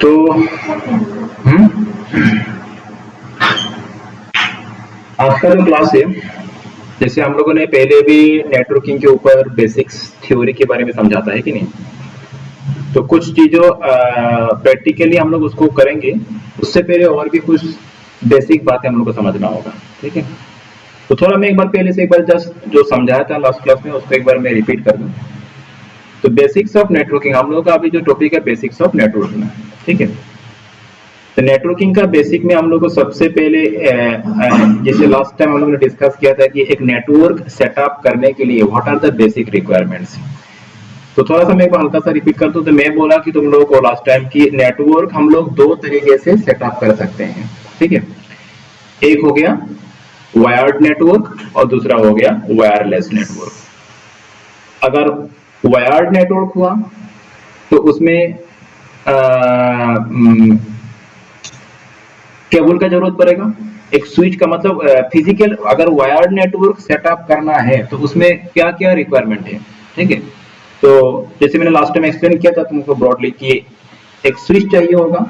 तो आज का जो क्लास है, जैसे हम लोगों ने पहले भी नेटवर्किंग के ऊपर बेसिक्स थ्योरी के बारे में समझा था, है कि नहीं? तो कुछ चीजों प्रैक्टिकली हम लोग उसको करेंगे, उससे पहले और भी कुछ बेसिक बातें हम लोग को समझना होगा, ठीक है? तो थोड़ा मैं एक बार पहले से एक बार जस्ट जो समझाया था लास्ट क्लास में उसको एक बार मैं रिपीट कर दूं। तो बेसिक्स ऑफ नेटवर्किंग, हम लोग का अभी जो टॉपिक है बेसिक्स ऑफ नेटवर्किंग, ठीक है? तो नेटवर्किंग का बेसिक में हम लोग को सबसे पहले जैसे लास्ट टाइम हम लोग ने डिस्कस किया था कि एक नेटवर्क सेटअप करने के लिए what are the basic requirements. तो थोड़ा सा मैं एक बार हल्का सा रिपीट कर दूं। तो मैं बोला कि तुम लोगों को लास्ट टाइम की नेटवर्क हम लोग दो तरीके से सेटअप कर सकते हैं, ठीक है? एक हो गया वायर्ड नेटवर्क और दूसरा हो गया वायरलेस नेटवर्क। अगर वायर्ड नेटवर्क हुआ तो उसमें केबल का जरूरत पड़ेगा, एक स्विच का मतलब फिजिकल। अगर वायर्ड नेटवर्क सेटअप करना है तो उसमें क्या क्या रिक्वायरमेंट है, ठीक है? तो जैसे मैंने लास्ट टाइम एक्सप्लेन किया था तुमको ब्रॉडली कि एक स्विच चाहिए होगा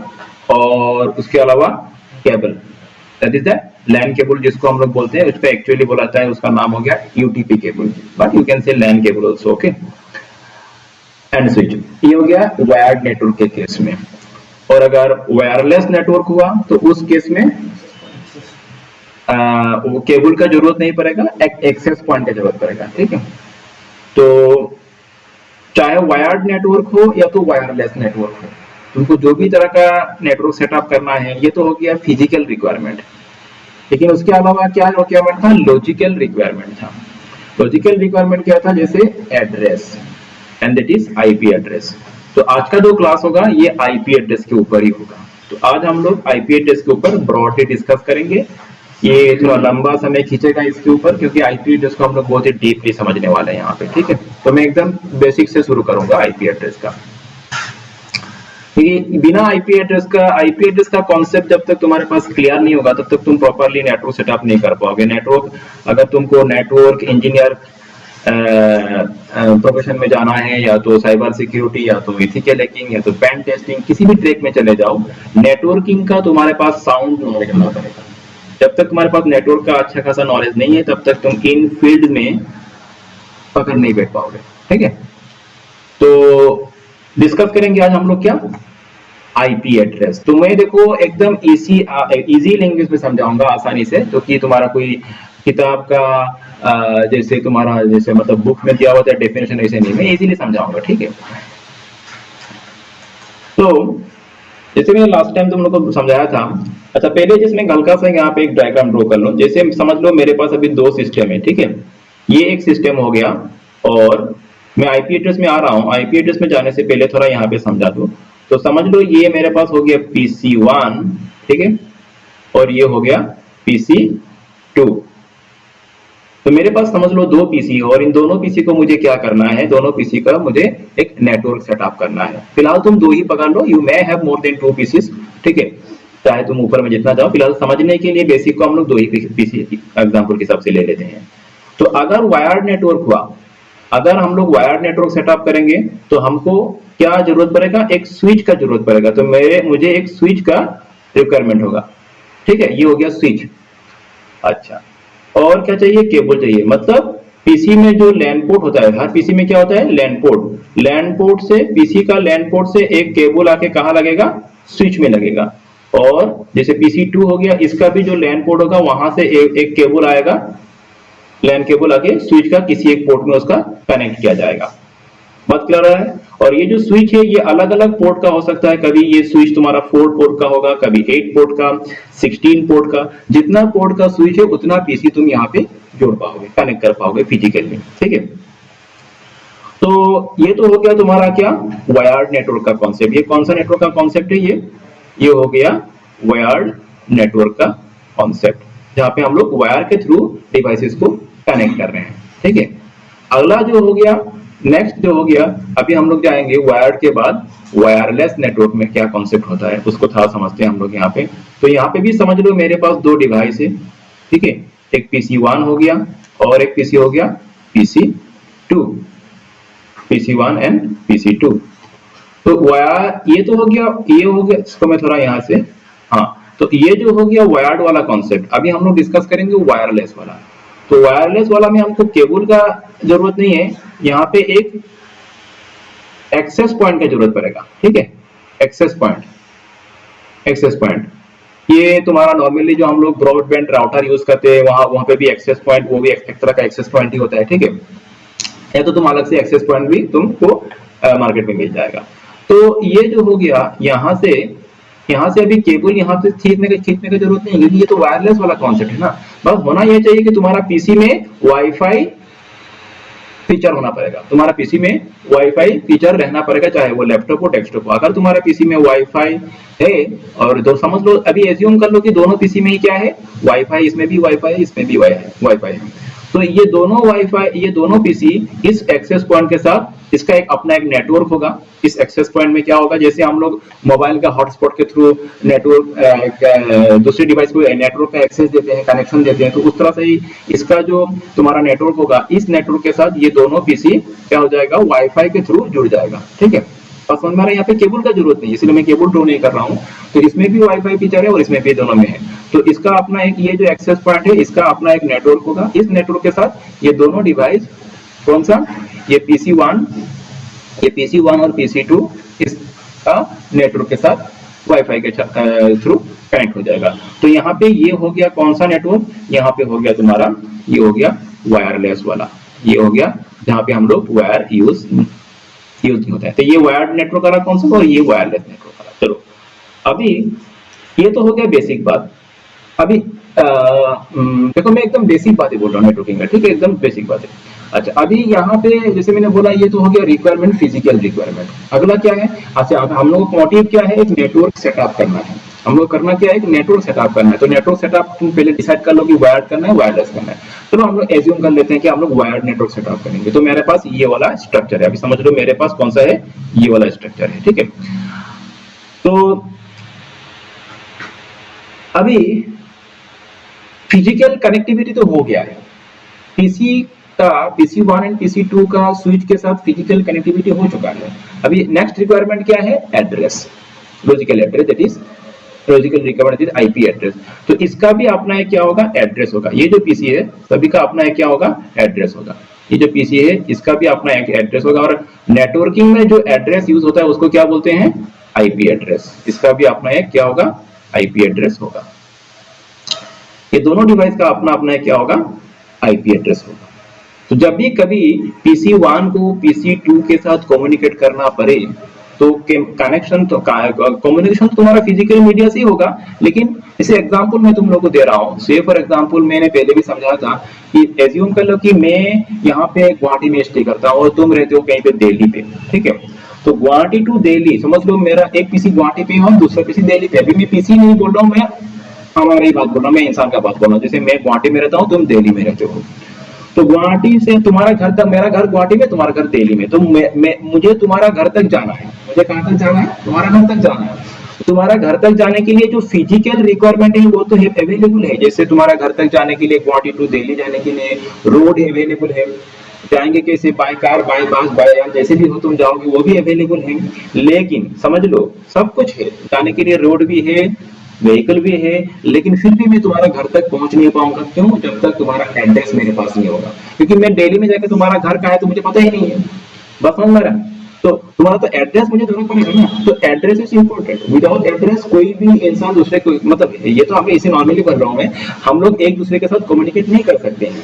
और उसके अलावा cable, that is the LAN cable जिसको हम लोग बोलते हैं। उसका एक्चुअली बोला जाता है, उसका नाम हो गया UTP cable, but you can say LAN cable also, okay? And switch, ये हो गया वायर्ड नेटवर्क के केस में। और अगर वायरलेस नेटवर्क हुआ तो उस केस में वो केबल का जरूरत नहीं पड़ेगा, एक्सेस पॉइंट का जरूरत पड़ेगा, ठीक है? तो चाहे वायर्ड नेटवर्क हो या तो वायरलेस नेटवर्क हो, तुमको जो भी तरह का नेटवर्क सेटअप करना है, ये तो हो गया फिजिकल रिक्वायरमेंट। लेकिन उसके अलावा क्या रिक्वायरमेंट था? लॉजिकल रिक्वायरमेंट था। लॉजिकल रिक्वायरमेंट क्या था? जैसे address, and that is IP address. तो आज का जो क्लास होगा ये आईपी एड्रेस के ऊपर ही होगा। तो आज हम लोग आईपी एड्रेस के ऊपर ब्रॉडली डिस्कस करेंगे। ये थोड़ा लंबा समय खींचेगा इसके ऊपर, क्योंकि आईपी एड्रेस को हम लोग बहुत ही डीपली समझने वाले हैं यहाँ पे, ठीक है? तो मैं एकदम बेसिक से शुरू करूंगा आईपी एड्रेस का। बिना आईपी एड्रेस का कॉन्सेप्ट जब तक तुम्हारे पास क्लियर नहीं होगा तब तक तुम प्रॉपरली नेटवर्क सेटअप नहीं कर पाओगे। नेटवर्क, अगर तुमको नेटवर्क इंजीनियर प्रोफेशन में जाना है, या तो साइबर सिक्योरिटी, या तो इथिकल हैकिंग, या तो पेन टेस्टिंग, किसी भी ट्रैक में चले जाओ, नेटवर्किंग का तुम्हारे पास साउंड नॉलेज होना पड़ेगा। जब तक तुम्हारे पास नेटवर्क का अच्छा खासा नॉलेज नहीं है तब तक तुम इन फील्ड में पकड़ नहीं बैठ पाओगे, ठीक है? तो डिस्कस करेंगे आज हम लोग क्या? IP address. तो मैं देखो एकदम इजी लैंग्वेज में समझाऊंगा आसानी से, तो कि तुम्हारा कोई किताब का जैसे तुम्हारा जैसे मतलब बुक में दिया हुआ था डेफिनेशन, ऐसे नहीं, मैं इजीली समझाऊंगा, ठीक है? तो जैसे मैंने लास्ट टाइम तुम लोग को समझाया था। अच्छा, पहले जिसमें हल्का सा यहाँ पे एक डायग्राम ड्रॉ कर लो। जैसे समझ लो मेरे पास अभी दो सिस्टम है, ठीक है? ये एक सिस्टम हो गया और मैं आईपी एड्रेस में आ रहा हूँ। आईपी एड्रेस में जाने से पहले थोड़ा यहाँ पे समझा दो। तो समझ लो ये मेरे पास हो गया PC1, ठीक है? और ये हो गया PC2। तो मेरे पास समझ लो दो पीसी, और इन दोनों पीसी को मुझे क्या करना है? दोनों पीसी का मुझे एक नेटवर्क सेटअप करना है। फिलहाल तुम दो ही पकड़ लो, you may have more than 2 pieces, ठीक है? चाहे तुम ऊपर में जितना जाओ, फिलहाल समझने के लिए बेसिक को हम लोग दो ही पीसी एग्जांपल के हिसाब से ले लेते हैं। तो अगर वायर्ड नेटवर्क हुआ, अगर हम लोग वायर्ड नेटवर्क सेटअप करेंगे तो हमको क्या जरूरत पड़ेगा? एक स्विच का जरूरत पड़ेगा। तो मुझे एक स्विच का रिक्वायरमेंट होगा, ठीक है? ये हो गया स्विच। अच्छा, और क्या चाहिए? केबल चाहिए। मतलब पीसी में जो लैन पोर्ट होता है, हर पीसी में क्या होता है? LAN port. लैन पोर्ट से पीसी का लैन पोर्ट से एक केबल आके कहाँ लगेगा? स्विच में लगेगा। और जैसे PC2 हो गया, इसका भी जो लैन पोर्ट होगा वहां से एक केबल आएगा, लैन केबल आके स्विच का किसी एक पोर्ट में उसका कनेक्ट किया जाएगा। बात क्लियर है? और ये जो स्विच है ये अलग अलग पोर्ट का हो सकता है। कभी ये स्विच तुम्हारा 4 पोर्ट का होगा, कभी 8 पोर्ट का, 16 पोर्ट का। जितना पोर्ट का स्विच है उतना पीसी तुम यहाँ पे जोड़ पाओगे, कनेक्ट कर पाओगे फिजिकली, ठीक है? तो ये तो हो गया तुम्हारा क्या? वायर्ड नेटवर्क का कॉन्सेप्ट। ये कौन सा नेटवर्क का कॉन्सेप्ट है? ये हो गया वायर्ड नेटवर्क का कॉन्सेप्ट, जहाँ पे हम लोग वायर के थ्रू डिवाइसेस को कनेक्ट कर रहे हैं, ठीक है? अगला जो हो गया, नेक्स्ट जो हो गया, अभी हम लोग जाएंगे वायर्ड के बाद वायरलेस नेटवर्क में क्या कॉन्सेप्ट होता है उसको थोड़ा समझते हैं हम लोग यहाँ पे। तो यहाँ पे भी समझ लो मेरे पास दो डिवाइस है, ठीक है? एक PC1 हो गया और एक पीसी हो गया PC2, PC1 एंड PC2। तो वायर ये तो हो गया, ये हो गया, इसको मैं थोड़ा यहाँ से, हाँ, तो ये जो हो गया वायर्ड वाला कॉन्सेप्ट। अभी हम लोग डिस्कस करेंगे वायरलेस वाला। तो वायरलेस वाला में हमको केबल का जरूरत नहीं है, यहाँ पे एक एक्सेस पॉइंट की जरूरत पड़ेगा, ठीक है, एक्सेस पॉइंट, एक्सेस पॉइंट। ये तुम्हारा नॉर्मली जो हम लोग ब्रॉडबैंड राउटर यूज करते हैं वहां वहां पे भी एक्सेस पॉइंट, वो भी एक तरह का एक्सेस पॉइंट ही होता है, ठीक है। या तो तुम अलग से एक्सेस पॉइंट भी तुमको मार्केट में मिल जाएगा। तो ये जो हो गया यहाँ से अभी केबल यहाँ से खींचने की जरूरत नहीं है, क्योंकि ये तो वायरलेस वाला कॉन्सेप्ट है ना। बस होना ये चाहिए कि तुम्हारा पीसी में वाईफाई फीचर होना पड़ेगा, तुम्हारा पीसी में वाईफाई फीचर रहना पड़ेगा, चाहे वो लैपटॉप हो डेस्कटॉप हो। अगर तुम्हारा पीसी में वाईफाई है, और तो समझ लो, अभी एज्यूम कर लो कि दोनों पीसी में ही क्या है, वाईफाई, इसमें भी वाईफाई है, इसमें भी वाईफाई है। तो ये दोनों वाईफाई, ये दोनों पीसी इस एक्सेस पॉइंट के साथ, इसका एक अपना एक नेटवर्क होगा। इस एक्सेस पॉइंट में क्या होगा, जैसे हम लोग मोबाइल का हॉटस्पॉट के थ्रू नेटवर्क दूसरे डिवाइस को नेटवर्क का एक्सेस देते हैं, कनेक्शन देते हैं, तो उस तरह से ही इसका जो तुम्हारा नेटवर्क होगा, इस नेटवर्क के साथ ये दोनों पीसी क्या हो जाएगा, वाईफाई के थ्रू जुड़ जाएगा, ठीक है। और समझ में आ रहा है, यहाँ पे केबल का जरूरत नहीं है, इसलिए मैं केबल ड्रॉ नहीं कर रहा हूँ। तो इसमें भी वाईफाई फीचर है और इसमें भी, दोनों में है। तो इसका अपना एक, ये जो एक्सेस पॉइंट है, इसका अपना एक नेटवर्क होगा। इस नेटवर्क के साथ ये दोनों डिवाइस, कौन सा, ये PC1, ये PC1 और PC2, इसका नेटवर्क के साथ वाईफाई के थ्रू कनेक्ट हो जाएगा। तो यहाँ पे ये हो गया कौन सा नेटवर्क, यहाँ पे हो गया तुम्हारा, ये हो गया वायरलेस वाला, ये हो गया जहाँ पे हम लोग वायर यूज नहीं होता है। तो ये वायर्ड नेटवर्क वाला कॉन्सेप्ट और ये वायरलेस नेटवर्क वाला। चलो अभी ये तो हो गया बेसिक बात। अभी देखो मैं एकदम बेसिक बातें बोल रहा हूँ नेटवर्किंग का, ठीक है, एकदम बेसिक बातें। अच्छा, अभी यहाँ पे जैसे मैंने बोला, ये तो हो गया रिक्वायरमेंट, फिजिकल रिक्वायरमेंट। अगला क्या है, अच्छा हम लोगों का मोटिव क्या है, एक नेटवर्क सेटअप करना है। हम लोग करना क्या है, एक नेटवर्क सेटअप करना है। तो नेटवर्क सेटअप तुम पहले डिसाइड कर लो कि वायर्ड करना है, वायरलेस करना है। चलो हम लोग एज्यूम कर लेते हैं कि हम लोग वायर्ड नेटवर्क सेटअप करेंगे। तो मेरे पास ये वाला स्ट्रक्चर है, अभी समझ लो मेरे पास कौन सा है, ये वाला स्ट्रक्चर है, ठीक है। तो अभी फिजिकल कनेक्टिविटी तो हो गया है, पीसी का PC1 एंड PC2 का स्विच के साथ फिजिकल कनेक्टिविटी हो चुका है। अभी नेक्स्ट रिक्वायरमेंट क्या है, address, logical address, that is logical requirement is IP address. तो इसका भी अपना एक क्या होगा, एड्रेस होगा। ये जो पीसी है सभी का अपना एक क्या होगा, एड्रेस होगा। ये जो पीसी है इसका भी अपना एक एड्रेस होगा। और नेटवर्किंग में जो एड्रेस यूज होता है उसको क्या बोलते हैं, आईपी एड्रेस। इसका भी अपना एक क्या होगा, आईपी एड्रेस होगा। ये दोनों डिवाइस का अपना अपना क्या होगा, आईपी एड्रेस होगा। तो जब भी कभी PC1 को PC2 के साथ कम्युनिकेट करना पड़े, तो कनेक्शन तो कम्युनिकेशन तो तुम्हारा फिजिकल मीडिया से ही होगा। लेकिन इसे एग्जांपल मैं तुम लोगों को दे रहा हूँ। से फॉर एग्जांपल मैंने पहले भी समझा था कि एज्यूम कर लो कि मैं यहाँ पे गुवाहाटी में स्टे करता हूँ और तुम रहते हो कहीं पे दिल्ली पे, ठीक है। तो गुवाहाटी टू दिल्ली, समझ लो मेरा एक पीसी गुवाहाटी पे है और दूसरा पीसी दिल्ली पे। अभी मैं पीसी नहीं बोल रहा हूँ, मैं हमारी बात बोल रहा हूँ, मैं इंसान का बात बोल रहा हूँ। जैसे मैं गुवाहाटी में रहता हूँ, तुम दिल्ली में रहते हो। तो गुवाहाटी से तुम्हारा घर तक, मेरा घर गुवाहाटी में, तुम्हारा घर दिल्ली में। तो मुझे तुम्हारा घर तक जाना है। मुझे कहाँ तक जाना है, तुम्हारा घर तक जाना है। तुम्हारा घर तक जाने के लिए जो फिजिकल रिक्वायरमेंट है वो तो अवेलेबल है। जैसे तुम्हारा घर तक जाने के लिए, गुवाहाटी टू दिल्ली जाने के लिए रोड अवेलेबल है। जाएंगे कैसे, बाय कार, बाय बस, बाय एयर, जैसे भी हो तुम जाओगे, वो भी अवेलेबल है। लेकिन समझ लो सब कुछ है, जाने के लिए रोड भी है, व्हीकल भी है, लेकिन फिर भी मैं तुम्हारा घर तक पहुंच नहीं पाऊंगा। क्यों, जब तक तुम्हारा एड्रेस मेरे पास नहीं होगा। क्योंकि मैं दिल्ली में जाकर तुम्हारा घर कहाँ है तो मुझे पता ही नहीं है। बस समझ मेरा, तो तुम्हारा तो एड्रेस मुझे देना पड़ेगा ना। तो address is important. Without address कोई भी इंसान दूसरे को, मतलब ये तो हमें इसे नॉर्मली कर रहा हूँ मैं, हम लोग एक दूसरे के साथ कम्युनिकेट नहीं कर सकते हैं।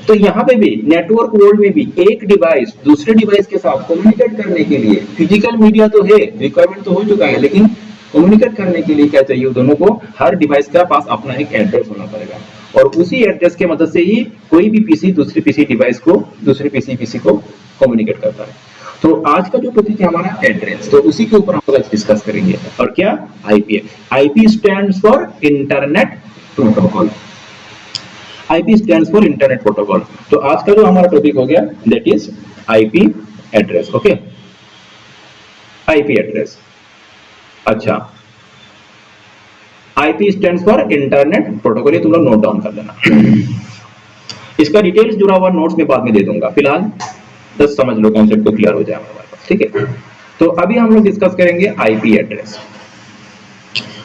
तो यहाँ पे भी नेटवर्क वर्ल्ड में भी एक डिवाइस दूसरे डिवाइस के साथ कम्युनिकेट करने के लिए फिजिकल मीडिया तो है, रिक्वायरमेंट तो हो चुका है, लेकिन कम्युनिकेट करने के लिए क्या चाहिए, दोनों को हर डिवाइस का पास अपना एक एड्रेस होना पड़ेगा। और उसी एड्रेस के मदद से ही कोई भी पीसी दूसरे पीसी डिवाइस को, दूसरे पीसी को कम्युनिकेट करता है। तो आज का जो टॉपिक है हमारा एड्रेस, तो उसी के ऊपर हम लोग डिस्कस करेंगे। और क्या, IP. IP stands for internet protocol. IP stands for internet protocol. तो आज का जो हमारा टॉपिक हो गया that is IP address. Okay, IP address. अच्छा, IP stands for internet protocol, ये तुम लोग नोट डाउन कर लेना। इसका डिटेल्स जुड़ा हुआ नोट्स में बाद में दे दूंगा, फिलहाल बस समझ लो, कॉन्सेप्ट को क्लियर हो जाए हमारे पास, ठीक है। तो अभी हम लोग डिस्कस करेंगे आईपी एड्रेस।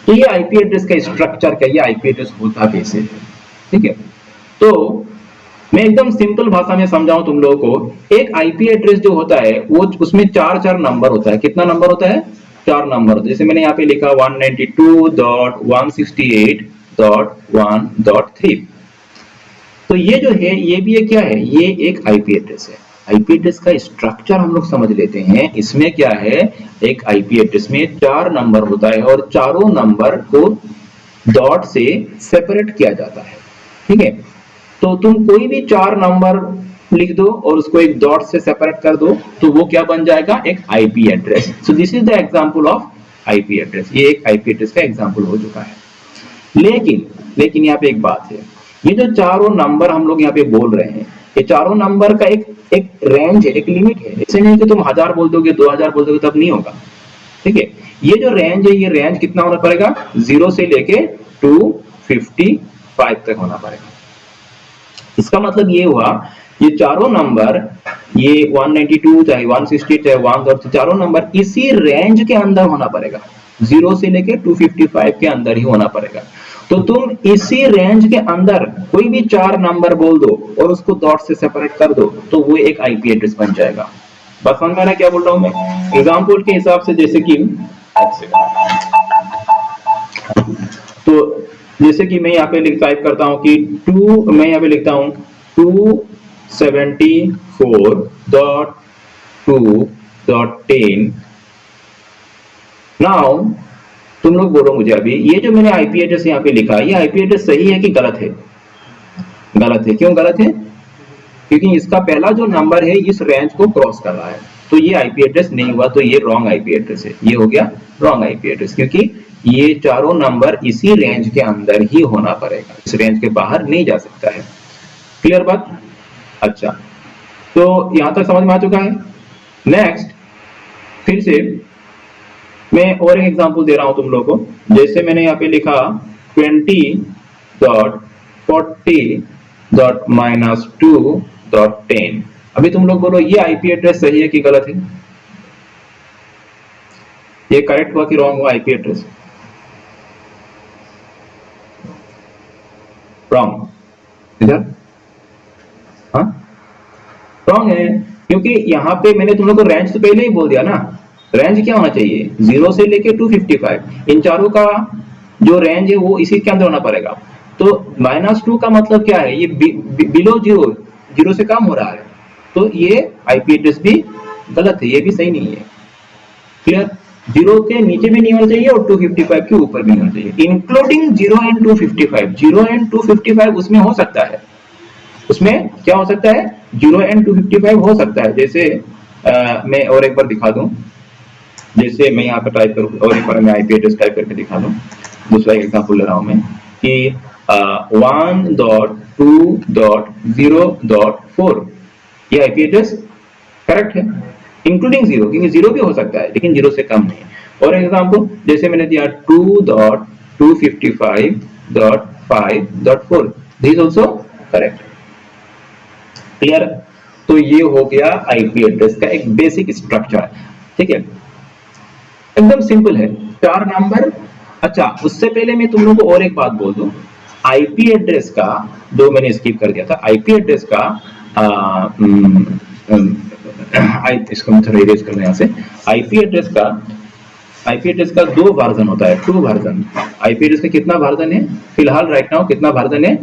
तो ये आईपी एड्रेस का स्ट्रक्चर क्या, ये आईपी एड्रेस होता कैसे है, ठीक है। तो मैं एकदम सिंपल भाषा में समझाऊं तुम लोगों को, एक आईपी एड्रेस जो होता है वो उसमें चार चार नंबर होता है। कितना नंबर होता है? चार नंबर होता है। जैसे मैंने यहाँ पे लिखा 192.168.1.3। तो ये जो है ये भी एक क्या है, ये एक आईपी एड्रेस है। आईपी एड्रेस का स्ट्रक्चर हम लोग समझ लेते हैं। इसमें क्या है, एक आईपी एड्रेस में चार नंबर होता है और चारों नंबर को डॉट से सेपरेट किया जाता है, ठीक है। तो तुम कोई भी चार नंबर लिख दो और उसको एक डॉट से सेपरेट कर दो तो वो क्या बन जाएगा, एक IP address. So this is the example of IP address. ये एक आईपी एड्रेस का एग्जांपल हो चुका है। लेकिन यहाँ पे एक बात है, ये जो चारों नंबर हम लोग यहाँ पे बोल रहे हैं, ये चारों नंबर का एक रेंज है, एक लिमिट है। ऐसे नहीं कि तुम 1000 बोल दोगे, 2000 बोल दोगे तब नहीं होगा, ठीक है। ये जो रेंज है, ये रेंज कितना होना पड़ेगा, 0 से लेके 255 तक होना पड़ेगा। इसका मतलब ये हुआ, ये चारों नंबर, ये 192 चाहे 160 चाहे 1 चारों नंबर इसी रेंज के अंदर होना पड़ेगा। 0 से लेके 255 के अंदर ही होना पड़ेगा। तो तुम इसी रेंज के अंदर कोई भी चार नंबर बोल दो और उसको डॉट से सेपरेट कर दो तो वो एक आईपी एड्रेस बन जाएगा। बस समझ में आ रहा है क्या बोल रहा हूं मैं? एग्जांपल के हिसाब से, जैसे कि तो जैसे कि मैं यहाँ पे टाइप करता हूँ कि मैं यहाँ पे लिखता हूँ 274.2.10। नाउ तुम लोग बोलो मुझे अभी, ये जो मैंने आईपी एड्रेस यहाँ पे लिखा, ये आईपी एड्रेस सही है कि गलत है? गलत है। क्यों गलत है? क्योंकि इसका पहला जो नंबर है इस रेंज को क्रॉस कर रहा है, तो ये आईपी एड्रेस नहीं हुआ, तो ये रॉन्ग आईपी एड्रेस है। ये हो गया रॉन्ग आईपी एड्रेस, क्योंकि ये चारों नंबर इसी रेंज के अंदर ही होना पड़ेगा, इस रेंज के बाहर नहीं जा सकता है। क्लियर बात? अच्छा, तो यहां तक समझ में आ चुका है। नेक्स्ट, फिर से मैं और एक एग्जांपल दे रहा हूं तुम लोगों को। जैसे मैंने यहाँ पे लिखा 20.40.-2.10। अभी तुम लोग बोलो ये आईपी एड्रेस सही है कि गलत है? ये करेक्ट हुआ कि रॉन्ग हुआ आईपी एड्रेस? रॉन्ग। इधर हाँ रॉन्ग है, क्योंकि यहाँ पे मैंने तुम लोग को रेंज तो पहले ही बोल दिया ना। रेंज क्या होना चाहिए, 0 से लेके 255। इन चारों का जो रेंज है वो इसी के अंदर होना पड़ेगा। तो -2 का मतलब क्या है, ये बिलो 0 से कम हो रहा है, तो ये आईपी एड्रेस भी गलत है, ये भी सही नहीं है। क्लियर? 0 के नीचे भी नहीं होना चाहिए और 255 के ऊपर भी नहीं होना चाहिए। इंक्लूडिंग 0 एंड 255, 0 एंड 255 उसमें हो सकता है। उसमें क्या हो सकता है, 0 एंड 255 हो सकता है। जैसे मैं और एक बार दिखा दूं, जैसे मैं यहाँ पे टाइप करूँ और एक बार मैं आईपी एड्रेस टाइप करके दिखा दूं। दूसरा एग्जांपल ले रहा हूं मैं कि 1.2.0.4, ये आईपी एड्रेस करेक्ट है, इंक्लूडिंग 0, क्योंकि 0 भी हो सकता है लेकिन 0 से कम नहीं। और एग्जांपल जैसे मैंने दिया 2.255.5.4, this is also correct. Clear? तो ये हो गया आईपी एड्रेस का एक बेसिक स्ट्रक्चर, ठीक है। एकदम सिंपल है, चार नंबर। अच्छा, उससे पहले मैं तुम लोगों को और एक बात बोल दूं, आईपी एड्रेस का, जो मैंने स्किप कर दिया था, आईपी एड्रेस का इसको मैं थोड़ा इरेज कर लें यहाँ से। आईपी एड्रेस का दो वर्जन होता है, 2 वर्जन। आईपी एड्रेस का कितना वर्जन है फिलहाल, राइट नाउ कितना वर्जन है?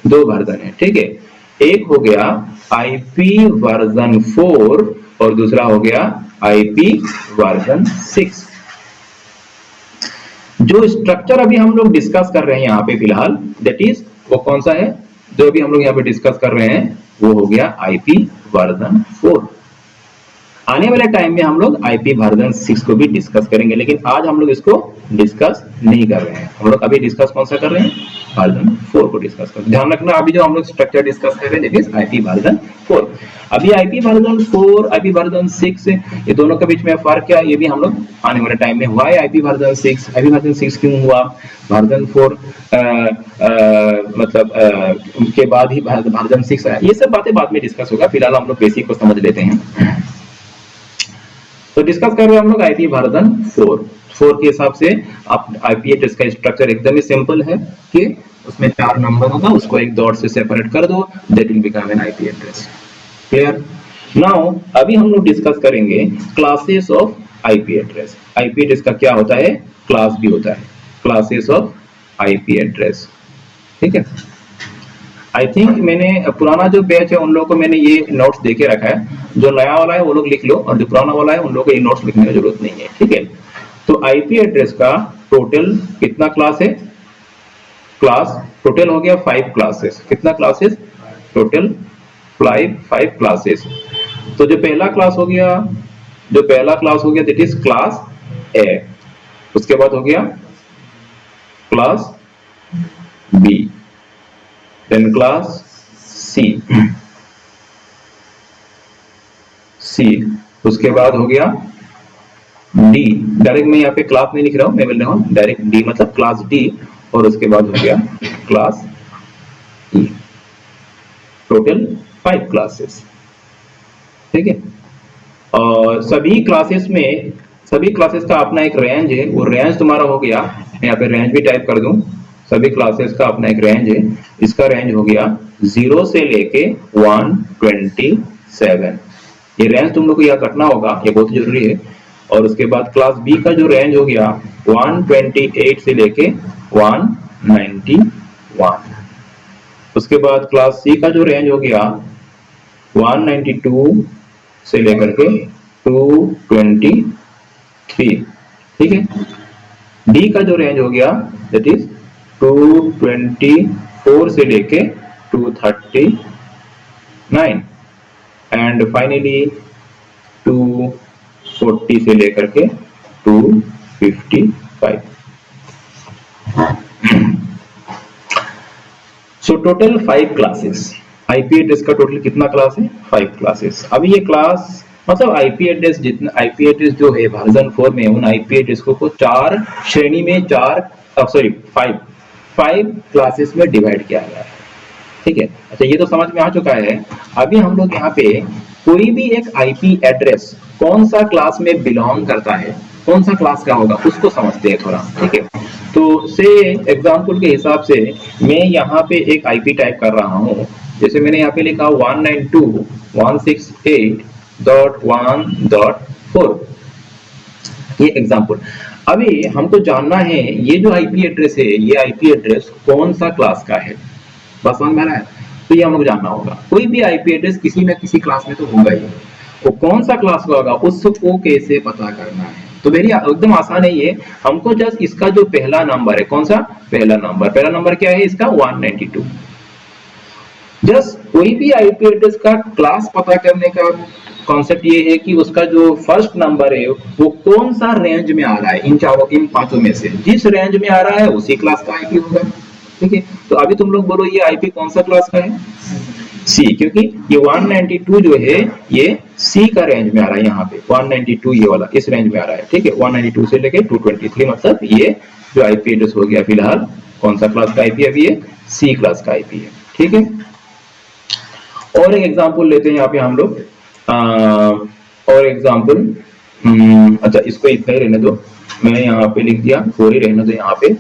2 वर्जन है, ठीक है। एक हो गया आईपी वर्जन 4 और दूसरा हो गया आईपी वर्जन 6। जो स्ट्रक्चर अभी हम लोग डिस्कस कर रहे हैं यहाँ पे फिलहाल, दैट इज वो कौन सा है जो अभी हम लोग यहाँ पे डिस्कस कर रहे हैं, वो हो गया आईपी वर्जन 4। आने वाले टाइम में हम लोग आईपी वर्जन 6 को भी डिस्कस करेंगे, लेकिन आज हम लोग इसको डिस्कस नहीं कर रहे हैं। हम लोग अभी डिस्कस कौन सा कर रहे हैं, वर्जन 4 को डिस्कस कर। ध्यान रखना, अभी जो हम लोग स्ट्रक्चर डिस्कस कर रहे हैं दैट इज आईपी वर्जन 4। अभी आईपी वर्जन 4, आईपी वर्जन 6, ये दोनों के बीच में फर्क क्या है, ये भी हम लोग आने वाले टाइम में हुआ है। आईपी वर्जन 6, आईपी वर्जन 6 क्यों हुआ, वर्जन 4 मतलब के बाद ही वर्जन 6 आया, ये सब बातें बाद में डिस्कस होगा। फिलहाल हम लोग बेसिक को समझ लेते हैं। तो डिस्कस कर रहे हैं हम लोग आईपी वर्जन 4 के हिसाब से। आप आईपी एड्रेस का स्ट्रक्चर एकदम ही सिंपल है कि उसमें 4 नंबर होगा, उसको एक डॉट से सेपरेट कर दो, that will become an IP address. Clear? Now अभी हम लोग डिस्कस करेंगे classes of IP address. IP address का क्या होता है? क्लास भी होता है, क्लासेस ऑफ आईपी एड्रेस। ठीक है, आई थिंक मैंने पुराना जो बैच है उन लोगों को मैंने ये नोट्स देके रखा है, जो नया वाला है वो लोग लिख लो, और जो पुराना वाला है उन लोगों को ये नोट्स लिखने की जरूरत नहीं है। ठीक है, तो आईपी एड्रेस का टोटल कितना क्लास है? क्लास टोटल हो गया 5 क्लासेस। कितना क्लासेस? Total 5 classes. तो जो पहला क्लास हो गया, दैट इज क्लास ए। उसके बाद हो गया class B, then class C, उसके बाद हो गया डी। डायरेक्ट मैं यहाँ पे क्लास नहीं लिख रहा हूँ, मैं बोल रहा हूँ डायरेक्ट डी, मतलब क्लास डी, और उसके बाद हो गया क्लास ई। Total 5 classes. ठीक है, और सभी क्लासेस का अपना एक रेंज है, वो रेंज तुम्हारा हो गया, मैं यहाँ पे रेंज भी टाइप कर दूं। सभी क्लासेस का अपना एक रेंज है, इसका रेंज हो गया 0 से लेके 127। ये रेंज तुम लोग को याद रखना होगा, ये बहुत जरूरी है। और उसके बाद क्लास बी का जो रेंज हो गया 128 से लेके 191। उसके बाद क्लास सी का जो रेंज हो गया 192 से लेकर के 223। ठीक है, डी का जो रेंज हो गया दैट इज 224 से लेके 239, एंड फाइनली 240 से लेकर के 255। So total 5 classes. IP address का टोटल कितना क्लास है? 5 क्लासेस। अभी ये क्लास मतलब आईपी एड्रेस, जितना आईपी एड्रेस जो है वर्जन 4 में, उन आईपी एड्रेस को 4 श्रेणी में 5 क्लासेस में डिवाइड किया गया है। ठीक है, अच्छा ये तो समझ में आ चुका है। अभी हम लोग यहाँ पे कोई भी एक आईपी एड्रेस कौन सा क्लास में बिलोंग करता है, कौन सा क्लास का होगा, उसको समझते हैं थोड़ा। ठीक है, तो से एग्जांपल के हिसाब से मैं यहाँ पे एक आईपी टाइप कर रहा हूँ। जैसे मैंने यहाँ पे लिखा 192.168.1.4, ये एग्जांपल। अभी हमको जानना है ये जो आईपी एड्रेस है, ये आईपी एड्रेस कौन सा क्लास का है, बस समझ में आ रहा है? तो ये हम लोग जानना होगा। कोई भी आईपी एड्रेस किसी न किसी क्लास में तो होगा ही, वो कौन सा क्लास का होगा उसको कैसे पता करना है? तो मेरी एकदम आसान है ये। हमको जस्ट इसका जो पहला नंबर है, कौन सा पहला नंबर क्या है इसका? 192। जस्ट कोई भी आईपी एड्रेस का क्लास पता करने का कॉन्सेप्ट ये है कि उसका जो फर्स्ट नंबर है वो कौन सा रेंज में आ रहा है, इन 5 में से जिस रेंज में आ रहा है उसी क्लास का आईपी होगा। ठीक है, तो अभी तुम लोग बोलो ये आईपी कौन सा क्लास का है? सी, क्योंकि ये 192 जो है ये सी का रेंज में आ रहा है। यहाँ पे 192 ये वाला इस रेंज में आ रहा है। ठीक है, 192 से लेके 223, मतलब ये जो आईपी एड्रेस हो गया फिलहाल कौन सा क्लास का आईपी है? अभी ये सी क्लास का आईपी है। ठीक है, और एक एग्जांपल लेते हैं यहाँ पे हम लोग। और एग्जांपल, अच्छा इसको इतना ही रहने दो, मैं यहाँ पे लिख दिया 4 ही रहने दो यहाँ पे।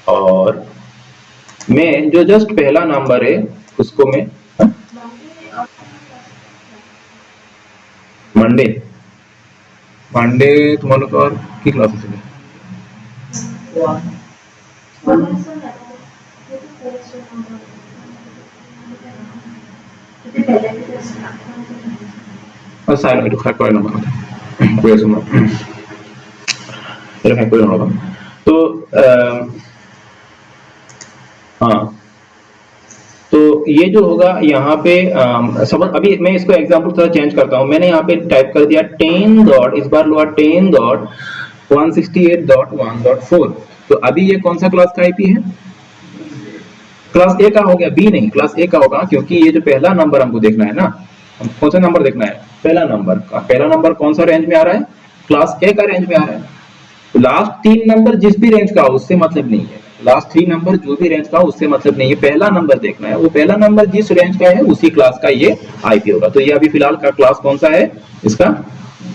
और मैं जो जस्ट पहला नंबर है उसको मैं मंडे तुम्हारे को और की क्लासेस है? साइलेंट तो खैर कोई ना कोई सुनो तेरे में कोई होगा तो हाँ, तो ये जो होगा यहाँ पे समझ। अभी मैं इसको एग्जांपल थोड़ा चेंज करता हूँ। मैंने यहाँ पे टाइप कर दिया 10 डॉट, इस बार लुआ 10.168.1.4। तो अभी ये कौन सा क्लास का आईपी है? क्लास ए का हो गया, बी नहीं, क्लास ए का होगा, क्योंकि ये जो पहला नंबर हमको देखना है ना, कौन सा नंबर देखना है? पहला नंबर का। पहला नंबर कौन सा रेंज में आ रहा है? क्लास ए का रेंज में आ रहा है। लास्ट 3 नंबर जिस भी रेंज का हो उससे मतलब नहीं है, लास्ट 3 नंबर जो भी रेंज का हो उससे मतलब नहीं है, पहला नंबर देखना है। वो पहला नंबर जिस रेंज का है उसी क्लास का ये आईपी होगा। तो ये अभी फिलहाल का क्लास कौन सा है इसका?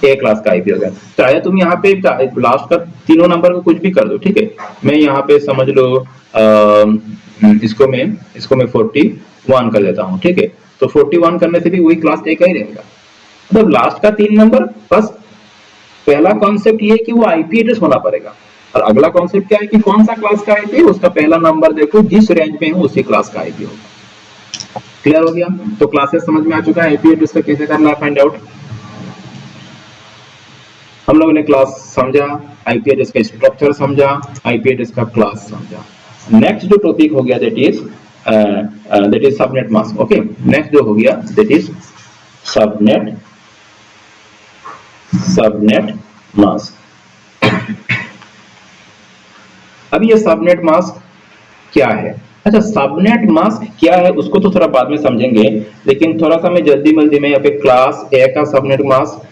ए क्लास का आईपी हो गया। चाहे तुम यहाँ पे लास्ट का तीनों नंबर को कुछ भी कर दो, ठीक है। मैं यहाँ पे समझ लो इसको मैं 41 कर देता हूँ, ठीक है। तो 41 करने से भी वही क्लास ए का ही रहेगा। मतलब लास्ट का 3 नंबर, बस पहला कॉन्सेप्ट ये है कि वो आईपी एड्रेस होना पड़ेगा, और अगला कॉन्सेप्ट क्या है कि कौन सा क्लास का आईपी, उसका पहला नंबर देखो जिस रेंज में हो उसी क्लास का आईपी होगा। क्लियर हो गया? तो क्लासेस समझ में आ चुका है आईपी एड्रेस का कैसे करना है फाइंड आउट। हम लोगों ने क्लास समझा, आईपी एड्रेस का स्ट्रक्चर समझा, आईपी एड्रेस का क्लास समझा। नेक्स्ट जो टॉपिक हो गया that is subnet mask. Okay, next जो हो गया दैट इज सबनेट मास्क। अब ये सबनेट मास्क क्या है? अच्छा, सबनेट मास्क क्या है उसको तो थोड़ा बाद में समझेंगे, लेकिन थोड़ा सा मैं जल्दी में यहाँ पे क्लास ए का सबनेट मास्क,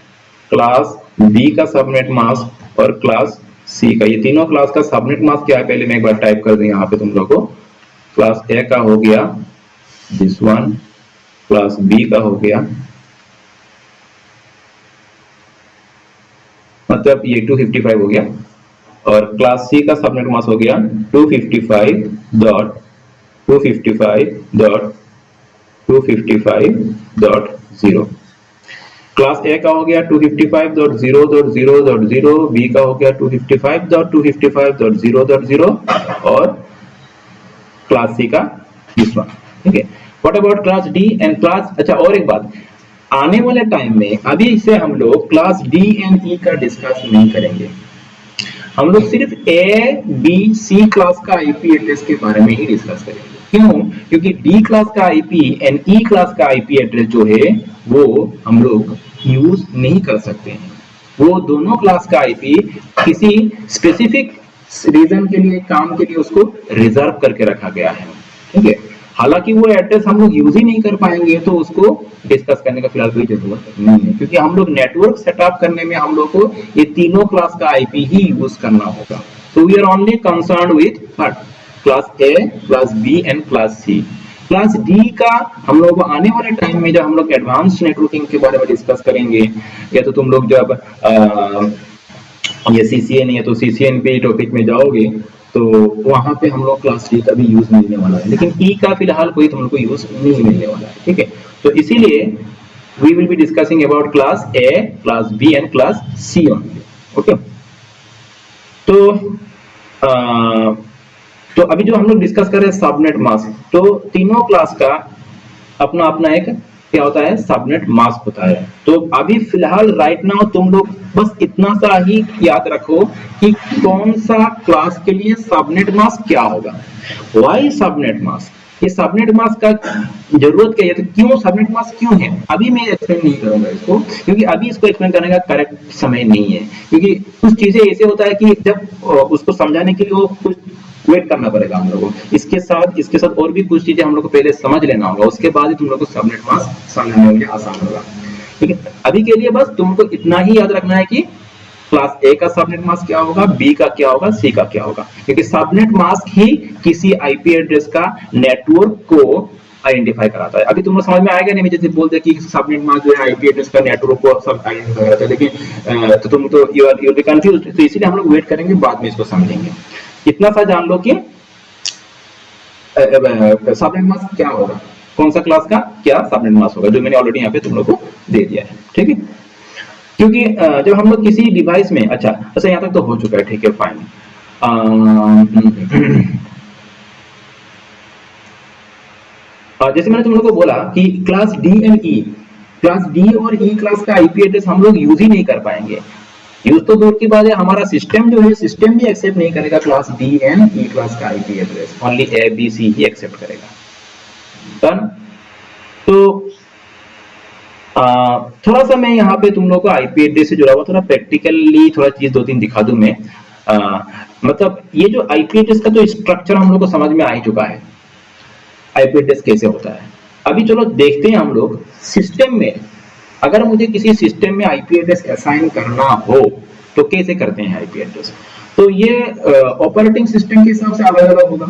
क्लास बी का सबनेट मास्क और क्लास सी का, ये तीनों क्लास का सबनेट मास्क क्या है पहले मैं एक बार टाइप कर दूं यहाँ पे तुम लोगों को। क्लास ए का हो गया दिस वन, क्लास बी का हो गया मतलब ये 255 हो गया, और क्लास सी का सबनेट मास्क हो गया 255.255.255.0। क्लास ए का हो गया 255.0.0.0, बी का हो गया 255.255.0.0 और क्लास सी का दिस वन, ठीक है। What about class D and class, अच्छा और एक बात, आने वाले टाइम में अभी इसे हम लोग क्लास डी एंड ई का डिस्कस नहीं करेंगे, हम लोग सिर्फ ए बी सी क्लास का आईपी एड्रेस के बारे में ही डिस्कस करेंगे। क्यों? क्योंकि डी क्लास का आईपी एंड ई क्लास का आईपी एड्रेस जो है वो हम लोग यूज नहीं कर सकते हैं। वो दोनों क्लास का आईपी किसी स्पेसिफिक रीजन के लिए, काम के लिए उसको रिजर्व करके रखा गया है, ठीक है। हालांकि वो एड्रेस हम लोग यूज ही नहीं कर पाएंगे तो उसको डिस्कस करने का फिलहाल कोई जरूरत नहीं है, क्योंकि हम लोग नेटवर्क सेटअप करने में हम लोग को ये तीनों क्लास का आईपी ही यूज करना होगा। So we are only concerned with class A, class B and class C. Class D का हम लोग आने वाले टाइम में जब हम लोग एडवांस नेटवर्किंग के बारे में डिस्कस करेंगे, या तो तुम लोग जब ये सीसीएन है तो सीसीएन पे टॉपिक में जाओगे तो वहां पे हम लोग क्लास डी का भी यूज मिलने वाला है, लेकिन ई का फिलहाल कोई तुम लोग को यूज नहीं मिलने वाला है, ठीक है। तो इसीलिए we will be discussing about class A, class B and class C only. Okay, तो अभी जो हम लोग डिस्कस कर रहे हैं सबनेट मास्क, तो तीनों क्लास का अपना अपना एक क्या होता है, सबनेट मास्क होता है। तो अभी फिलहाल राइट नाउ तुम लोग बस इतना सा ही याद रखो कि कौन सा क्लास के लिए सबनेट मास्क क्या होगा। व्हाई सबनेट मास्क, ये सबनेट मास्क का जरूरत क्या है, तो क्यों सबनेट मास्क क्यों है, अभी मैं एक्सप्लेन नहीं करूंगा इसको, क्योंकि अभी इसको एक्सप्लेन करने का करेक्ट समय नहीं है। क्योंकि कुछ चीजें ऐसे होता है कि जब उसको समझाने के लिए वो कुछ वेट करना पड़ेगा हम लोगों को, इसके साथ और भी कुछ चीजें हम लोग को पहले समझ लेना होगा, उसके बाद ही तुम लोग को सबनेट मास्क समझने में आसान होगा। ठीक है, अभी के लिए बस तुमको इतना ही याद रखना है कि क्लास ए का सबनेट मास्क क्या होगा, बी का क्या होगा, सी का क्या होगा, क्योंकि सबनेट मास्क ही किसी आईपी एड्रेस का नेटवर्क को आइडेंटिफाई कराता है। अभी तुम लोग समझ में आएगा नहीं, मैं जैसे बोलते कि सबनेट मास्क जो है आईपी एड्रेस का नेटवर्क को सब आइडेंटिफाई कराता है, लेकिन तो तुम तो यू आर बी कंफ्यूज्ड, तो इसीलिए हम लोग वेट करेंगे, बाद में इसको समझेंगे। इतना सा जान लो कि सबनेट मास्क क्या होगा, कौन सा क्लास का क्या सबनेट मास्क होगा, जो मैंने ऑलरेडी यहाँ पे तुम लोग को दे दिया है, ठीक है। क्योंकि जब हम लोग किसी डिवाइस में, अच्छा यहाँ तक तो हो चुका है, ठीक है फाइन। जैसे मैंने तुम लोग को बोला कि class D and E, class D और ई क्लास का आईपी एड्रेस हम लोग यूज ही नहीं कर पाएंगे। यूज तो दूर की बात है, हमारा सिस्टम जो है, सिस्टम भी एक्सेप्ट नहीं करेगा class D and E class का IP address, only A B C ही एक्सेप्ट करेगा। डन। तो थोड़ा सा मैं यहाँ पे तुम लोग को आईपी एड्रेस से जुड़ा हुआ थोड़ा प्रैक्टिकली थोड़ा चीज दो तीन दिखा दूं मैं। मतलब ये जो आईपी एड्रेस का तो स्ट्रक्चर हम लोग को समझ में आ ही चुका है, आईपी एड्रेस कैसे होता है। अभी चलो देखते हैं हम लोग सिस्टम में, अगर मुझे किसी सिस्टम में आईपी एड्रेस असाइन करना हो तो कैसे करते हैं आईपी एड्रेस। तो ये ऑपरेटिंग सिस्टम के हिसाब से अलग अलग होगा।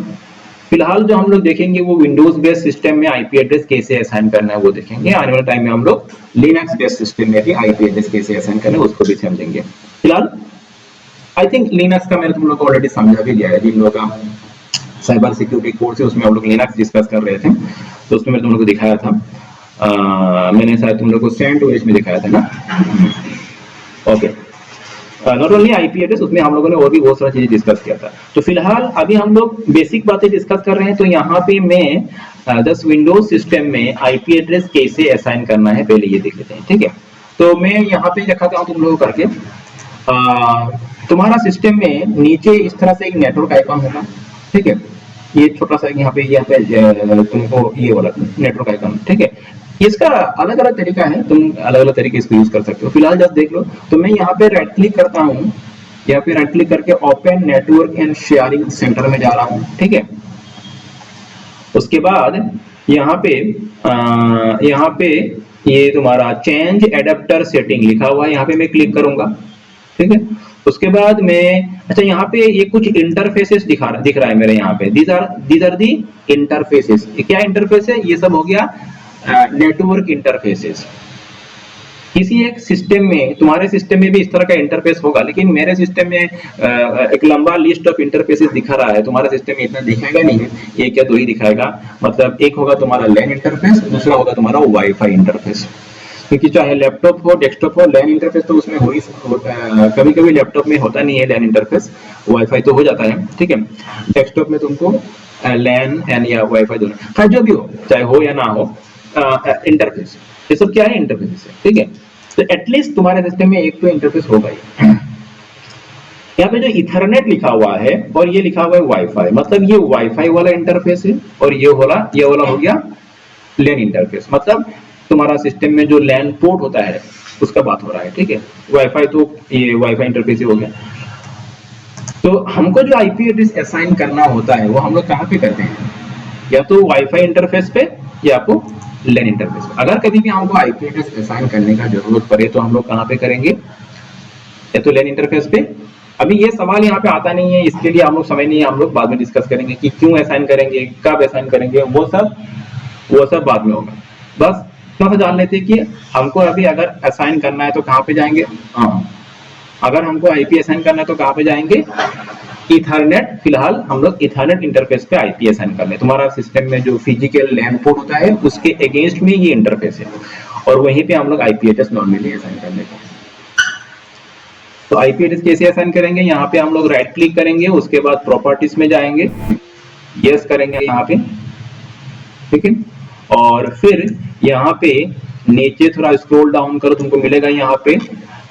फिलहाल जो हम लोग देखेंगे वो विंडोज बेस्ड सिस्टम में आईपी एड्रेस कैसे असाइन करना है वो देखेंगे। आने वाले टाइम में हम लोग लिनक्स बेस्ड सिस्टम में भी आईपी एड्रेस कैसे असाइन करना है उसको भी समझेंगे। फिलहाल आई थिंक लिनक्स का मैंने तुम लोग को ऑलरेडी समझा भी दिया है। जिन लोगों का साइबर सिक्योरिटी कोर्स है उसमें हम लोग लिनक्स डिस्कस कर रहे थे, तो उसमें मैंने तुम लोग को दिखाया था। मैंने शायद तुम लोग को CentOS में दिखाया था ना। Okay, not only IP address, उसमें हम लोगों ने और भी बहुत सारी चीजें डिस्कस किया था। तो फिलहाल अभी हम लोग बेसिक बातें डिस्कस कर रहे हैं। तो यहाँ पे मैं 10 विंडोज सिस्टम में आईपी एड्रेस कैसे असाइन करना है पहले ये देख लेते हैं, ठीक है। तो मैं यहाँ पे दिखाता हूँ तुम लोगों को करके। तुम्हारा सिस्टम में नीचे इस तरह से एक नेटवर्क आइकन होगा, ठीक है। ये छोटा सा यहाँ पे तुमको ये वाला नेटवर्क आइकन, ठीक है। इसका अलग अलग तरीका है, तुम अलग अलग तरीके इसको यूज कर सकते हो। फिलहाल जब देख लो तो मैं यहाँ पे राइट क्लिक करता हूँ, यहाँ पे राइट क्लिक करके open network and sharing centre में जा रहा हूँ, ठीक है। उसके बाद यहाँ पे ये तुम्हारा चेंज एडेप्टर सेटिंग लिखा हुआ है, यहाँ पे मैं क्लिक करूंगा, ठीक है। उसके बाद मैं अच्छा यहाँ पे ये कुछ इंटरफेसेस दिख रहा है मेरे यहाँ पे। These are the interfaces. क्या इंटरफेस है? ये सब हो गया नेटवर्क इंटरफेसेस। किसी एक सिस्टम में, तुम्हारे सिस्टम में भी इस तरह का इंटरफेस होगा, लेकिन मेरे सिस्टम में एक लंबा लिस्ट ऑफ इंटरफेसेस दिखा रहा है। तुम्हारे सिस्टम में इतना दिखाएगा नहीं है, एक या दो ही दिखाएगा। मतलब एक होगा तुम्हारा लैन इंटरफेस, दूसरा होगा तुम्हारा वाईफाई इंटरफेस। क्योंकि चाहे लैपटॉप हो, डेस्कटॉप हो, लैन इंटरफेस तो उसमें हो ही कभी कभी लैपटॉप में होता नहीं है लैन इंटरफेस, वाईफाई तो हो जाता है, ठीक है। डेस्कटॉप में तुमको लैन एंड या वाईफाई दोनों, चाहे जो भी हो, चाहे हो या ना हो, इंटरफेस, ये सब क्या है? इंटरफेस है, ठीक है। तो एटलीस्ट तुम्हारे सिस्टम में एक तो इंटरफेस होगा ही। यहाँ पे जो इथरनेट लिखा हुआ है और ये लिखा हुआ है वाईफाई, मतलब ये वाईफाई वाला इंटरफेस है और ये वाला हो गया लैन इंटरफेस। मतलब तुम्हारा सिस्टम में जो लैन पोर्ट होता है उसका बात हो रहा है, ठीक है। वाईफाई तो ये वाईफाई इंटरफेस ही हो गया। तो हमको जो आईपी एड्रेस असाइन करना होता है वो हम लोग कहाँ पे करते हैं? या तो वाईफाई इंटरफेस पे या आपको लैन इंटरफेस पे। अगर कभी भी हमको आईपी एड्रेस असाइन करने का जरूरत पड़े तो हम लोग कहाँ पे करेंगे? या तो लैन इंटरफेस पे। अभी ये सवाल यहाँ पे आता नहीं है, इसके लिए हम लोग समझ नहीं है, हम लोग बाद में डिस्कस करेंगे कि क्यों असाइन करेंगे, कब असाइन करेंगे, वो सब बाद में होगा। बस इतना सा जान लेते हैं कि हमको अभी अगर असाइन करना है तो कहाँ पे जाएंगे। हाँ, अगर हमको आईपी असाइन करना है तो कहाँ पे जाएंगे? इथरनेट। फिलहाल हम लोग इथरनेट इंटरफेस पे आईपी असाइन कर ले। तुम्हारा सिस्टम में जो फिजिकल लैन पोर्ट होता है उसके अगेंस्ट में ये इंटरफेस है और वहीं पे हम लोग आईपी एड्रेस नॉर्मली असाइन कर लेते हैं। तो आईपी एड्रेस कैसे असाइन करेंगे? यहाँ पे हम लोग राइट क्लिक करेंगे, उसके बाद प्रॉपर्टीज में जाएंगे, यस करेंगे यहाँ पे, ठीक है। और फिर यहाँ पे नीचे थोड़ा स्क्रॉल डाउन करो, तुमको मिलेगा यहाँ पे,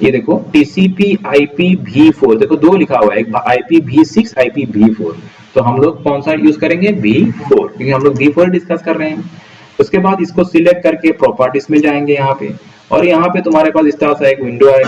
ये देखो TCP IPv4, देखो दो लिखा हुआ है, एक IPv6 IPv4। तो हम लोग कौन सा यूज करेंगे? V4, क्योंकि हम लोग V4 डिस्कस कर रहे हैं। उसके बाद इसको सिलेक्ट करके प्रॉपर्टीज में जाएंगे यहाँ पे, और यहाँ पे तुम्हारे पास इस तरह सा एक विंडो है।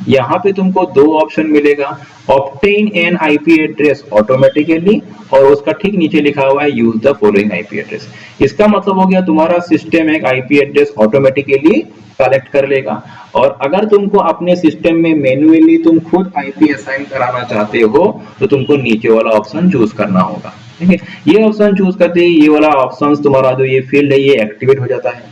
यहाँ पे तुमको दो ऑप्शन मिलेगा, obtain N IP address automatically, और उसका ठीक नीचे लिखा हुआ है use the following IP address. इसका मतलब हो गया तुम्हारा सिस्टम एक आईपी एड्रेस ऑटोमेटिकली कलेक्ट कर लेगा। और अगर तुमको अपने सिस्टम में मैन्युअली तुम खुद आईपी असाइन कराना चाहते हो तो तुमको नीचे वाला ऑप्शन चूज करना होगा, ठीक है। ये ऑप्शन चूज करते ही ये वाला ऑप्शन तुम्हारा जो ये फील्ड है ये एक्टिवेट हो जाता है।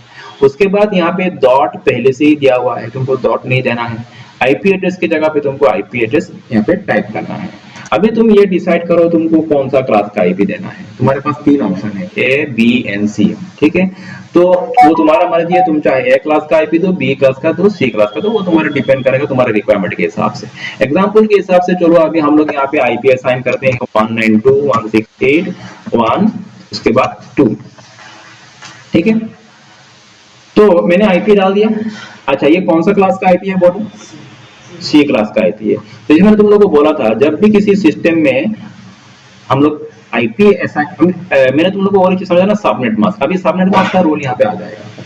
उसके बाद यहाँ पे डॉट पहले से ही दिया हुआ है, तुमको डॉट नहीं देना है। आईपी एड्रेस की जगह पे तुमको आईपी एड्रेस यहाँ पे टाइप करना है। अभी तुम ये डिसाइड करो तुमको कौन सा क्लास का आईपी देना है। तुम्हारे पास तीन ऑप्शन है, ए बी एंड सी, ठीक है। तो वो तुम्हारा मर्जी है, तुम चाहे ए क्लास का आईपी दो, बी क्लास का दो, सी क्लास का दो, वो तुम्हारा डिपेंड करेगा तुम्हारे रिक्वायरमेंट के हिसाब से। एग्जांपल के हिसाब से चलो अभी हम लोग यहाँ पे आईपी असाइन करते हैं 192.168.1, उसके बाद 2, ठीक है। तो मैंने आईपी डाल दिया। अच्छा, ये कौन सा क्लास का आईपी है? बोलो, सी क्लास का आईपी है। तो मैंने तुम लोगों को बोला था जब भी किसी सिस्टम में हम लोग आईपी असाइन, मैंने तुम लोगों को और एक चीज समझा ना, सबनेट मास्क। अभी सबनेट मास्क का रोल यहाँ पे आ जाएगा।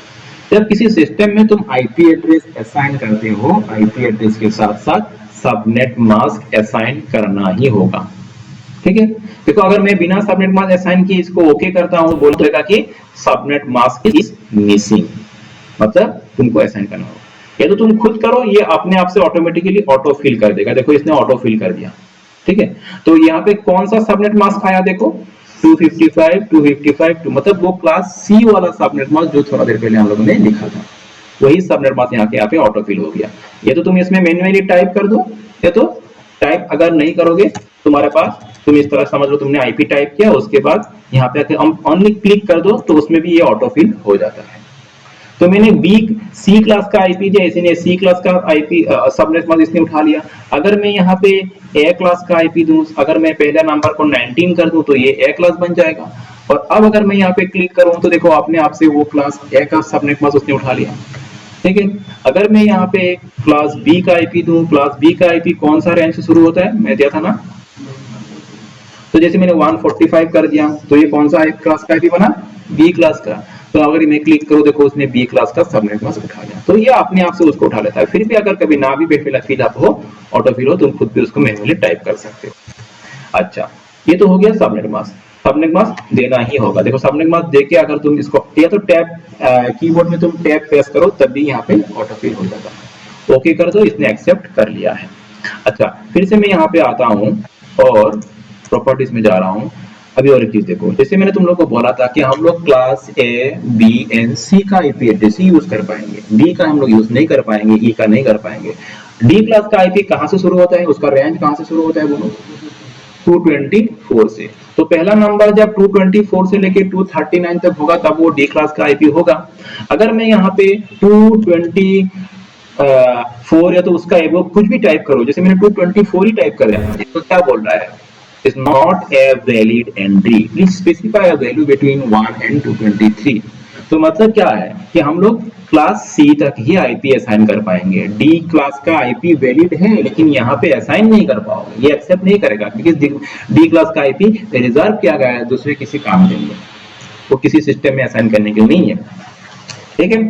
जब किसी सिस्टम में तुम आईपी एड्रेस असाइन करते हो, आईपी एड्रेस के साथ साथ सबनेट मास्क असाइन करना ही होगा, ठीक है। देखो अगर मैं बिना सबनेट मास्क असाइन किए इसको ओके करता हूँ, बोलेगा कि सबनेट मास्क इज मिसिंग, मतलब तुमको असाइन करना होगा। या तो तुम खुद करो, ये अपने आप से ऑटोमेटिकली ऑटो फिल कर देगा। देखो इसने ऑटो फिल कर दिया, ठीक है। तो यहाँ पे कौन सा सबनेट मास्क आया? देखो 255 255 मतलब वो क्लास सी वाला सबनेट मास्क जो थोड़ा देर पहले हम लोगों ने लिखा था, वही सबनेट मास्क यहाँ पे ऑटोफिल हो गया। ये तो तुम इसमें मैन्युअली टाइप कर दो, ये तो टाइप अगर नहीं करोगे तुम्हारे पास, तुम इस तरह समझ लो तुमने आईपी टाइप किया, उसके बाद यहाँ पे ओनली क्लिक कर दो तो उसमें भी ये ऑटोफिल हो जाता है। तो मैंने बी सी क्लास का आईपी दिया, इसी ने सी क्लास का आईपी सबनेट मास्क इसने उठा लिया। अगर मैं यहाँ पे ए क्लास का आईपी दूं, अगर मैं पहले नंबर को 19 कर दूं तो ये ए क्लास बन जाएगा। और अब अगर मैं यहाँ पे क्लिक करूं तो देखो अपने आप से वो क्लास ए का सबनेट मास्क उसने उठा लिया, ठीक है। अगर मैं यहाँ पे क्लास बी का आईपी दूं, क्लास बी का आईपी कौन सा रेंज से शुरू होता है, मैं दिया था ना, तो जैसे मैंने 145 कर दिया तो ये कौन सा क्लास का आईपी बना, बी क्लास का। तो अगर मैं क्लिक करूं देखो उसने बी क्लास का सबनेट मास्क उठा लिया, तो ये अपने आप से उसको उठा लेता है। फिर भी अगर कभी ना भी फिल अप हो, ऑटो फिल हो, तुम खुद भी उसको मैन्युअली टाइप कर सकते हो। अच्छा, ये तो हो गया सबनेट मास्क। सबनेट मास्क देना ही होगा, देखो सबनेट मास्क देके अगर तुम इसको या तो टैब कीबोर्ड में तुम टैब प्रेस करो तब भी यहाँ पे ऑटो फिल हो जाता है। ओके कर दो, इसने एक्सेप्ट कर लिया है। अच्छा, फिर से मैं यहाँ पे आता हूँ और प्रॉपर्टीज में जा रहा हूँ। अभी और एक चीज देखो, जैसे मैंने तुम लोग को बोला था कि हम लोग क्लास ए बी एंड सी का आईपी एड्रेस ही यूज कर पाएंगे, डी का हम लोग यूज नहीं कर पाएंगे, ई का नहीं कर पाएंगे। डी क्लास का आईपी कहाँ से शुरू होता है, उसका रेंज कहाँ से शुरू होता है बोलो, 224 से। तो पहला नंबर जब 224 से लेके 239 तक होगा तब वो डी क्लास का आईपी होगा। अगर मैं यहाँ पे 224 या तो उसका एबो कुछ भी टाइप करो, जैसे मैंने 224 ही टाइप कर दिया, तो क्या बोल रहा है, is not a valid entry, please specify a value between 1 and 223। तो मतलब क्या है कि हम लोग क्लास सी तक ही आईपी असाइन कर पाएंगे, डी क्लास का आईपी वैलिड है लेकिन यहाँ पे असाइन नहीं कर पाओगे, ये एक्सेप्ट नहीं करेगा क्योंकि डी क्लास का आईपी रिजर्व किया गया है दूसरे किसी काम के लिए, वो किसी सिस्टम में असाइन करने के लिए नहीं है, ठीक है।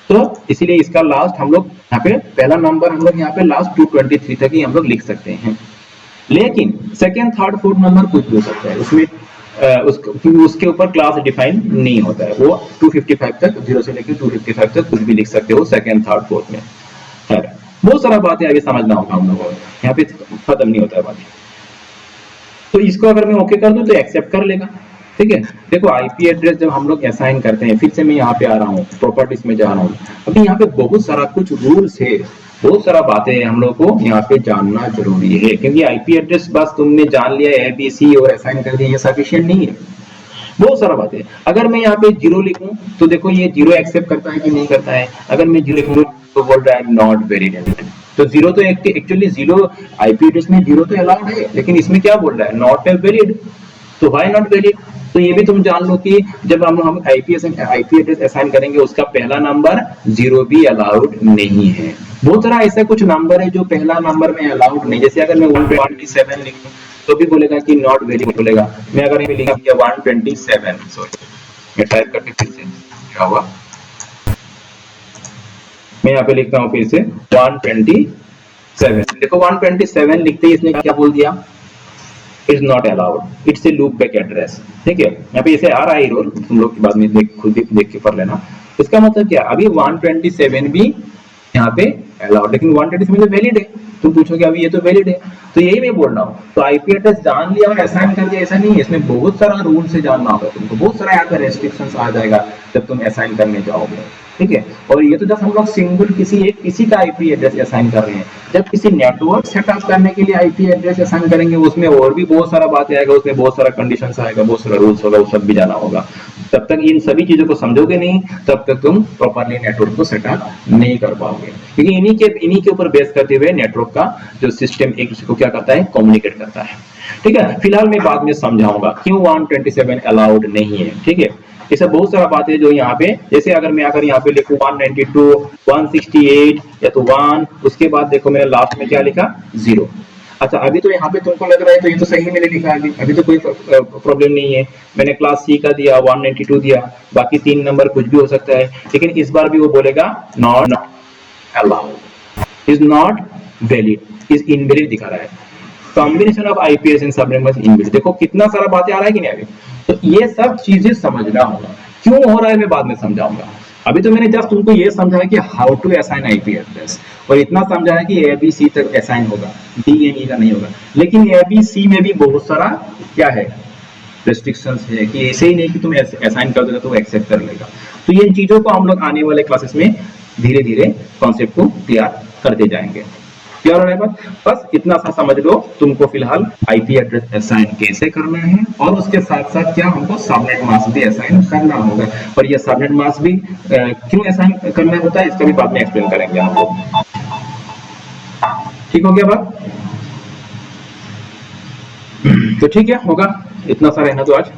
तो इसीलिए इसका लास्ट हम लोग यहाँ पे पहला नंबर हम लोग यहाँ पे लास्ट 223 तक ही हम लोग लिख सकते हैं, लेकिन सेकेंड थर्ड फोर्थ नंबर कुछ भी हो सकता है उसमें, उसके ऊपर क्लास डिफाइन नहीं होता है, वो 255 तक 0 से लेकर 255 तक कुछ भी लिख सकते हो सेकेंड थर्ड फोर्थ में। खैर बहुत सारा बातें आगे समझना होगा हम लोगों को, यहाँ पे खत्म नहीं होता है बातें। तो इसको अगर मैं ओके कर दूं तो एक्सेप्ट कर लेगा, ठीक है। देखो आईपी एड्रेस जब हम लोग असाइन करते हैं, फिर से मैं यहाँ पे आ रहा हूँ, प्रॉपर्टीज में जा रहा हूँ। अभी यहाँ पे बहुत सारा कुछ रूल्स है, बहुत सारा बातें हम लोग को यहाँ पे जानना जरूरी है, क्योंकि आईपी एड्रेस बस तुमने जान लिया ए बी सी और असाइन कर दिया ये सफिशिएंट नहीं है, बहुत सारा बातें। अगर मैं यहाँ पे 0 लिखूं तो देखो ये 0 एक्सेप्ट करता है कि नहीं करता है, अगर मैं 0 लिखूं तो बोल रहा है नॉट वैलिड। तो 0 तो एक्चुअली 0 आईपी एड्रेस में 0 तो अलाउड है, लेकिन इसमें क्या बोल रहा है, नॉट वैलिड। तो व्हाई नॉट वैलिड, तो ये भी तुम जान लो कि जब हम आईपी एड्रेस असाइन करेंगे उसका पहला नंबर 0 भी अलाउड नहीं है। बहुत सारा ऐसा कुछ नंबर है जो पहला नंबर में अलाउड नहीं, जैसे अगर मैं 127 लिखूं तो भी बोलेगा कि नॉट वैलिड बोलेगा। मैं अगर ये लिखा दिया 127, सॉरी मैं टाइप करके फिर से क्या हुआ, मैं यहाँ पे लिखता हूँ फिर से 127, देखो 127 लिखते ही इसने क्या बोल दिया, it's not allowed, it's a loop back address, ठीक है। यहाँ पे ऐसे आ रहा है एरर, तुम लोग बाद में खुद ही देख के पढ़ लेना। इसका मतलब क्या, अभी 127 भी यहाँ पे अलाउड, लेकिन 127 वैलिड है। तुम पूछोगे अभी ये तो वैलिड है, तो यही मैं बोल रहा हूँ। तो आईपी एड्रेस जान लिया और असाइन कर दिया ऐसा नहीं है, इसमें बहुत सारा रूल से जानना होगा तुमको, बहुत सारा यहाँ पे रेस्ट्रिक्शंस आ जाएगा जब तुम असाइन करने जाओगे, ठीक है। और ये तो जब हम लोग सिंगल किसी का आईपी एड्रेस असाइन कर रहे हैं, जब किसी नेटवर्क सेटअप करने के लिए आईपी एड्रेस असाइन करेंगे उसमें और भी बहुत सारा बातें आएगा, उसमें बहुत सारा कंडीशंस आएगा, बहुत सारा रूल्स होगा, वो सब भी जाना होगा। तब तक इन सभी चीजों को समझोगे नहीं तब तक तुम प्रॉपर्ली नेटवर्क को सेटअप नहीं कर पाओगे, क्योंकि इन्हीं के ऊपर बेस करते हुए नेटवर्क का जो सिस्टम एक दूसरे को क्या करता है, कम्युनिकेट करता है, ठीक है। फिलहाल मैं बाद में समझाऊंगा क्यों 127 अलाउड नहीं है, ठीक है। ये सब बहुत सारा बात है जो यहाँ पे, जैसे अगर मैं यहाँ पे लिखूं 192 168 या तो 1, उसके बाद देखो मैंने लास्ट में क्या लिखा 0। अच्छा अभी तो यहाँ पे तुमको लग रहा है तो ये तो सही मैंने लिखा है, अभी तो कोई प्रॉब्लम नहीं है। मैंने क्लास सी का दिया 192 दिया, बाकी 3 नंबर कुछ भी हो सकता है, लेकिन इस बार भी वो बोलेगा not allowed, is not valid, is invalid दिखा रहा है। Combination of IPS and subnet mask invalid, देखो कितना सारा बातें आ रहा है कि नहीं अभी। तो ये सब चीजें समझना होगा, क्यों हो रहा है मैं बाद में समझाऊंगा। अभी तो मैंने जस्ट तुमको ये समझाया कि how to assign IP address, और इतना समझाया कि ए बी सी तक असाइन होगा, डी एन ई का नहीं होगा। लेकिन ए बी सी में भी बहुत सारा क्या है, रेस्ट्रिक्शंस है कि ऐसे ही नहीं कि तुम असाइन कर दोगे तो वो एक्सेप्ट कर लेगा। तो ये इन चीजों को हम लोग आने वाले क्लासेस में धीरे धीरे कॉन्सेप्ट को क्लियर करते जाएंगे। क्लियर हो रहा है बात? बस इतना सा समझ लो, तुमको फिलहाल आईपी एड्रेस असाइन कैसे करना है और उसके साथ साथ क्या हमको सबनेट मास्क भी असाइन करना होगा। और ये सबनेट मास्क भी क्यों असाइन करना होता है इसका भी बाद में एक्सप्लेन करेंगे हम लोग। ठीक हो गया बात? तो ठीक है, होगा इतना सा रहना तो आज।